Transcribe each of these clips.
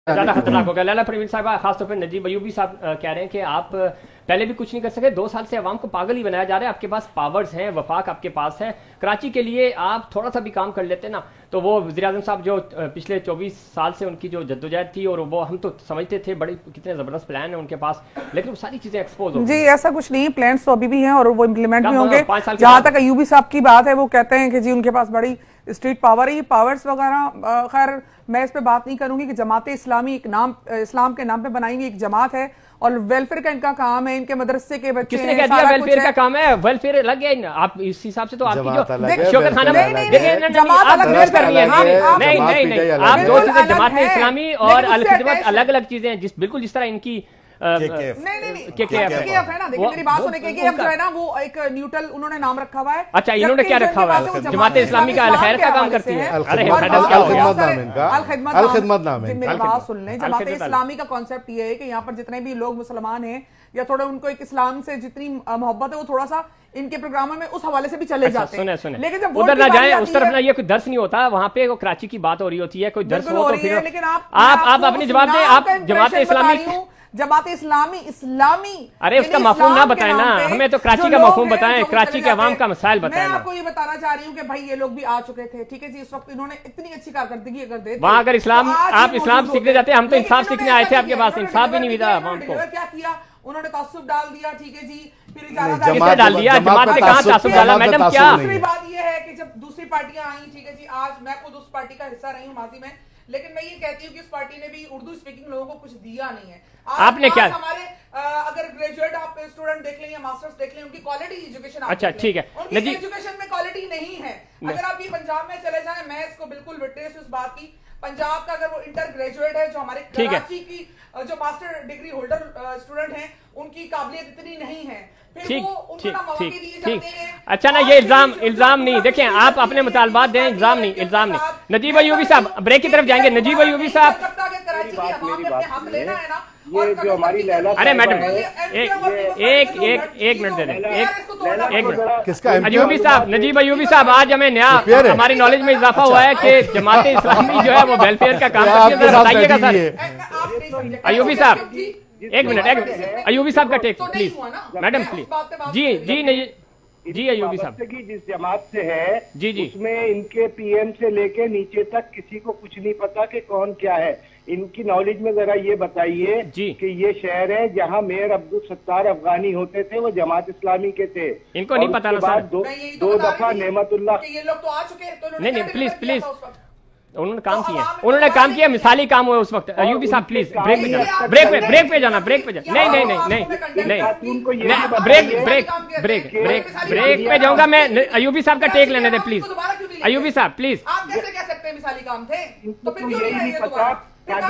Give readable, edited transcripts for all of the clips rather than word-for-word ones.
زیادہ خطرناک ہوگا. لیلا پروین صاحبہ, خاص طور پہ نجیب ایوبی صاحب کہہ رہے ہیں کہ آپ پہلے بھی کچھ نہیں کر سکے, 2 سال سے عوام کو پاگل ہی بنایا جا رہا ہے, آپ کے پاس پاورز ہیں, وفاق آپ کے پاس ہے, کراچی کے لیے آپ تھوڑا سا بھی کام کر لیتے نا تو وہ وزیر اعظم صاحب جو پچھلے 24 سال سے ان کی جو جدوجہد تھی, اور وہ ہم تو سمجھتے تھے بڑے کتنے زبردست پلان ہیں ان کے پاس, لیکن وہ ساری چیزیں ایکسپوز ہو جی ایسا کچھ نہیں, پلانس تو ابھی بھی ہیں اور وہ امپلیمنٹ بھی ہوں گے. جہاں تک ایوبی صاحب کی بات ہے وہ کہتے ہیں کہ جی ان کے پاس بڑی اسٹریٹ پاور ہے, یہ پاورز وغیرہ خیر میں اس پہ بات نہیں کروں گی کہ جماعت اسلامی ایک نام اسلام کے نام پہ بنائیں گے, ایک جماعت ہے اور ویلفیئر کا ان کا کام ہے, ان کے مدرسے کے بچے کس نے کہہ دیا ویلفیئر کا کام ہے؟ ویلفیئر لگ گیا آپ اس حساب سے تو آپ کی جو شوکت خانہ آپ درست کر رہی ہیں. نہیں نہیں, آپ دو چیزیں جماعت اسلامی اور الخدمت الگ الگ چیزیں ہیں, بالکل جس طرح ان کی میری بات سنیں کہ جو ہے نا وہ ایک نیوٹرل انہوں نے نام رکھا ہوا ہے. اچھا انہوں نے کیا رکھا ہوا ہے؟ جماعت اسلامی کا الخیر کا کام کرتی ہے. الخدمت نام ہے. میری بات سن لیں, جماعت اسلامی کا کانسیپٹ یہ ہے کہ یہاں پر جتنے بھی لوگ مسلمان ہیں یا تھوڑا ان کو ایک اسلام سے جتنی محبت ہے وہ تھوڑا سا ان کے پروگراموں میں اس حوالے سے بھی چلے جاتے ہیں. سنیں لیکن جب ادھر نہ جائیں, اس طرف نہ, یہ کوئی درس نہیں ہوتا وہاں پہ, وہ کراچی کی بات ہو رہی ہوتی ہے, کوئی درس ہو تو پھر آپ اپنی جواب دیں. آپ جماعت اسلامی ارے اس کا مفہوم نہ بتائیں نا ہمیں, تو کراچی کا مفہوم بتائیں, کراچی کے عوام کا مسائل بتائیں. میں آپ کو یہ بتانا چاہ رہی ہوں کہ بھائی یہ لوگ بھی آ چکے تھے, ٹھیک ہے جی, اس وقت انہوں نے اتنی اچھی کارکردگی اگر دے وہاں اگر اسلام آپ اسلام سیکھنے جاتے, ہم تو انصاف سیکھنے آئے تھے, آپ کے پاس انصاف بھی نہیں ملا عوام کو. کیا کیا انہوں نے تعصب ڈال دیا, ٹھیک ہے جی, پھر کس نے ڈال دیا؟ جماعت نے کہاں تعصب ڈالا میڈم؟ کیا دوسری بات یہ ہے کہ جب دوسری پارٹیاں آئیں, ٹھیک ہے جی, آج میں خود اس پارٹی کا حصہ رہی ہوں ماضی میں, لیکن میں یہ کہتی ہوں کہ اس پارٹی نے بھی اردو اسپیکنگ لوگوں کو کچھ دیا نہیں ہے. آپ نے کیا ہمارے اگر گریجویٹ آپ اسٹوڈنٹ دیکھ لیں یا ماسٹرز دیکھ لیں, ان کی کوالٹی ایجوکیشن, اچھا ٹھیک ہے, ان کی ایجوکیشن میں کوالٹی نہیں ہے. اگر آپ یہ پنجاب میں چلے جائیں, میں اس کو بالکل وٹنس اس بات کی, پنجاب کا اگر وہ انٹر گریجویٹ ہے, جو ہمارے کراچی کی جو ماسٹر ڈگری ہولڈر اسٹوڈنٹ ہیں, ان کی قابلیت اتنی نہیں ہے. اچھا نا, یہ الزام نہیں, دیکھیں آپ اپنے مطالبات دیں, الزام نہیں. نجیب ایوبی صاحب بریک کی طرف جائیں گے. نجیب ایوبی صاحب, ارے میڈم ایک منٹ دے دیں, ایک منٹ. ایوبی صاحب, نجیب ایوبی صاحب, آج ہمیں نیا ہماری نالج میں اضافہ ہوا ہے کہ جماعت اسلامی جو ہے وہ ویلفیئر کا کام کرتی ہے, بتائیے گا سر. ایوبی صاحب ایک منٹ, ایوبی صاحب کا ٹیک پلیز, میڈم پلیز. جی ایوبی صاحب کی جس جماعت سے ہے, جی اس میں ان کے پی ایم سے لے کے نیچے تک کسی کو کچھ نہیں پتا کہ کون کیا ہے. ان کی نالج میں ذرا یہ بتائیے کہ یہ شہر ہے جہاں میئر عبدالستار افغانی ہوتے تھے, وہ جماعت اسلامی کے تھے. ان کو نہیں پتا نا سر, 2 دفعہ نعمت اللہ, نہیں پلیز, انہوں نے کام کیا, انہوں نے کام کیا, مثالی کام ہوا اس وقت. ایوبی صاحب پلیز بریک پہ جانا, بریک پہ جاؤں گا میں. ایوبی صاحب کا ٹیک لینے دیں پلیز. ایوبی صاحب پلیز.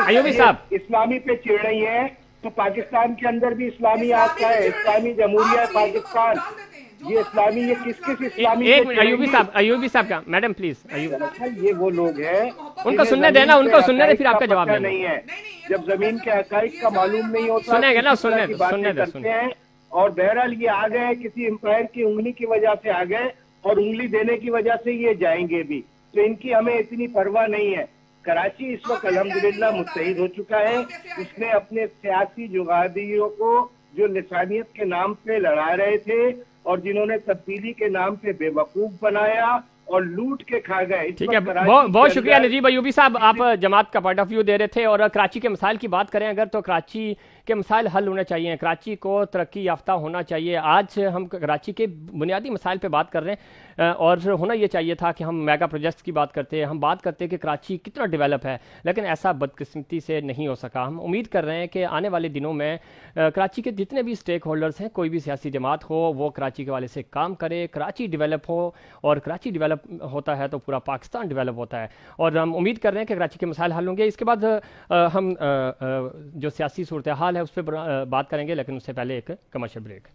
ایوبی صاحب اسلامی پہ چڑھ رہی ہیں, تو پاکستان کے اندر بھی اسلامی آتا ہے, اسلامی جمہوریہ پاکستان, یہ اسلامی, یہ کس اسلامی. ایوبی صاحب کا میڈم پلیز. یہ وہ لوگ ہیں, ان کو سننے دینا, ان کو سننے دے, پھر آپ کا جواب دینا. نہیں ہے, جب زمین کے حقائق کا معلوم نہیں ہوتا سنیں گے نا, سننے دے. اور بہرحال یہ آ گئے کسی امپائر کی انگلی کی وجہ سے آ گئے, اور انگلی دینے کی وجہ سے یہ جائیں گے بھی, تو ان کی ہمیں اتنی پرواہ نہیں ہے. کراچی اس وقت الحمدللہ متحد ہو چکا ہے. اس نے اپنے سیاسی جغادیوں کو جو لسانیت کے نام پہ لڑا رہے تھے اور جنہوں نے تبدیلی کے نام پہ بے وقوف بنایا اور لوٹ کے کھا گئے. ٹھیک ہے, بہت شکریہ نجیب ایوبی صاحب, آپ جماعت کا پوائنٹ آف ویو دے رہے تھے. اور کراچی کے مسائل کی بات کریں اگر, تو کراچی کے مسائل حل ہونے چاہیے, کراچی کو ترقی یافتہ ہونا چاہیے. آج ہم کراچی کے بنیادی مسائل پہ بات کر رہے ہیں, اور ہونا یہ چاہیے تھا کہ ہم میگا پروجیکٹس کی بات کرتے, ہم بات کرتے کہ کراچی کتنا ڈیولپ ہے, لیکن ایسا بدقسمتی سے نہیں ہو سکا. ہم امید کر رہے ہیں کہ آنے والے دنوں میں کراچی کے جتنے بھی اسٹیک ہولڈرز ہیں, کوئی بھی سیاسی جماعت ہو, وہ کراچی کے والے سے کام کرے, کراچی ڈیولپ ہو, اور کراچی ڈیولپ ہوتا ہے تو پورا پاکستان ڈیولپ ہوتا ہے. اور ہم امید کر رہے ہیں کہ کراچی کے مسائل حل ہوں گے. اس کے بعد ہم جو سیاسی صورتحال ہے اس پہ بات کریں گے, لیکن اس سے پہلے ایک کمرشل بریک.